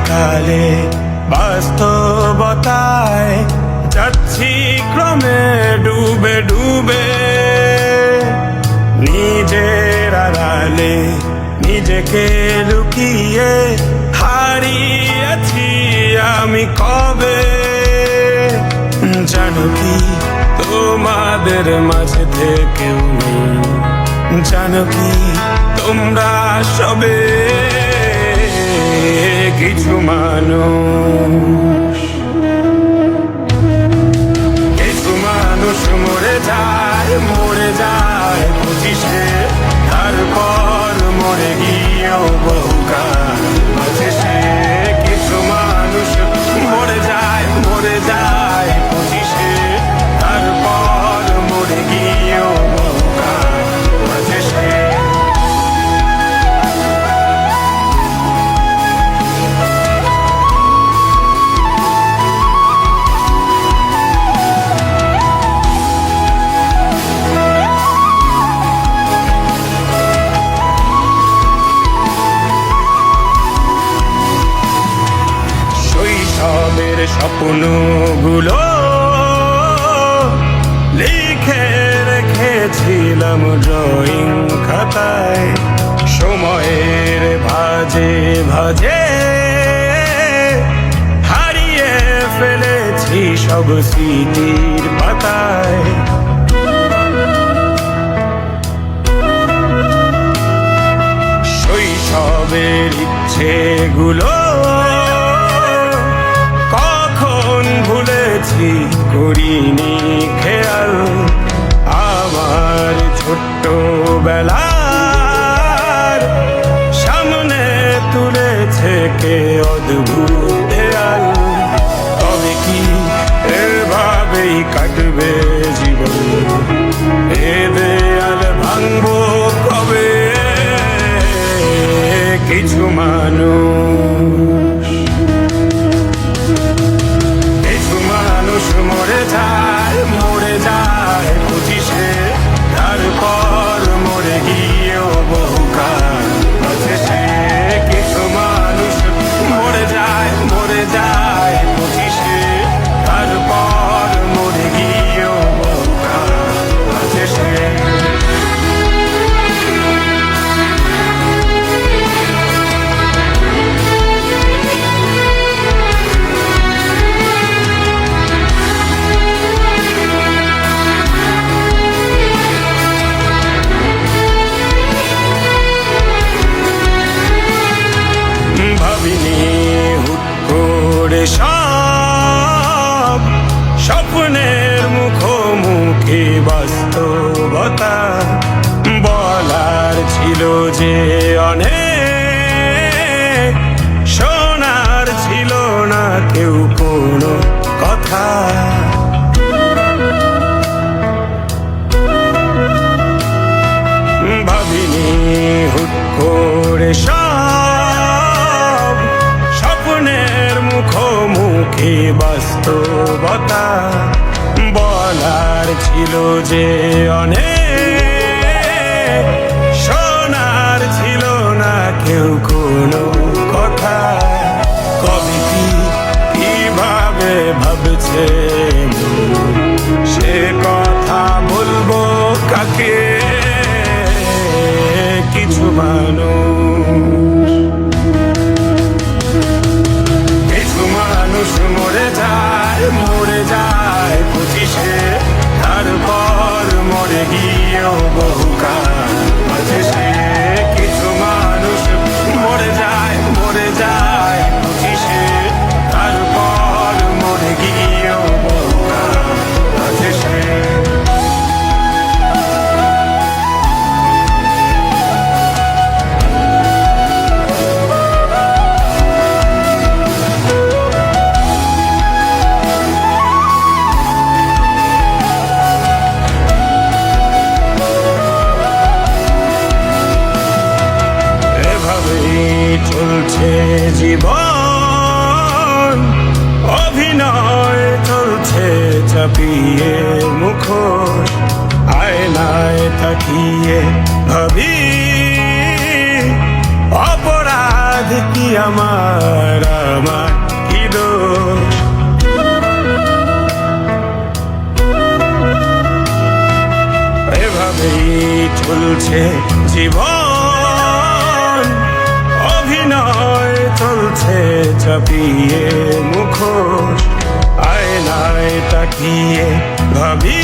কালে বাস্তবতায় যাচ্ছি ক্রমে ডুবে ডুবে, নিজের আড়ালে নিজেকে লুকিয়ে হারিয়েছি আমি কবে। জানো কি তোমাদের মাঝে থেকেও নেই, জানো কি তোমরা সবে কিছু মানুষ, কিছু মানুষ মরে যায় 25-এ, তারপর মরে গিয়েও বহুকাল বাঁচে সে। কিছু মানুষ মরে যায় 25-এ, তারপর মরে গিয়েও বহুকাল বাঁচে সে। শৈশবের স্বপ্নগুলো লিখে রেখেছিলাম ড্রয়িং খাতায়, সময়ের ভাঁজে ভাঁজে হারিয়ে ফেলেছি সব স্মৃতির পাতায়। শৈশবের ইচ্ছেগুলো কখন ভুলেছি করিনি খেয়াল, আমার ছোট্ট বেলার সামনে তুলেছে কে অদ্ভুত দেয়াল। তবে কি এভাবেই কাটবে জীবন, এ দেয়াল ভাঙবো কবে? কিছু মানুষ, কিছু মানুষ মরে যায় 25-এ, তারপর মরে গিয়েও বহুকাল বাঁচে সে। কিছু মানুষ মরে যায় 25-এ, তারপর মরে গিয়েও বহুকাল বাঁচে সে। ভাবিনি হুট করে সব স্বপ্নের মুখোমুখি বাস্তবতা, বলার ছিল যে অনেক, শোনার ছিল না কেউ কোনো কথা। ভাবিনি হুট করে সব স্বপ্নের মুখোমুখি বাস্তবতা, বলার ছিল যে অনেক, শোনার ছিল না কেউ কোনো কথা। কবে কি কিভাবে ভাবছে সে কথা বলবো কাকে? কিছু মানুষ, কিছু মানুষ মরে যায় 25-এ, তারপর মরে গিয়েও বহুকাল বাঁচে সে। কিছু মানুষ মরে যায় 25-এ, তারপর মরে গিয়েও বহুকাল বাঁচে সে। চলছে জীবন, অভিনয় চলছে চাপিয়ে মুখোশ, আয়নায় তাকিয়ে ভাবি অপরাধ অপরাধ কি আমার কি দোষ? এভাবেই চলছে জীবন, অভিনয় চলছে চাপিয়ে মুখোশ, আয়নায় তাকিয়ে ভাবি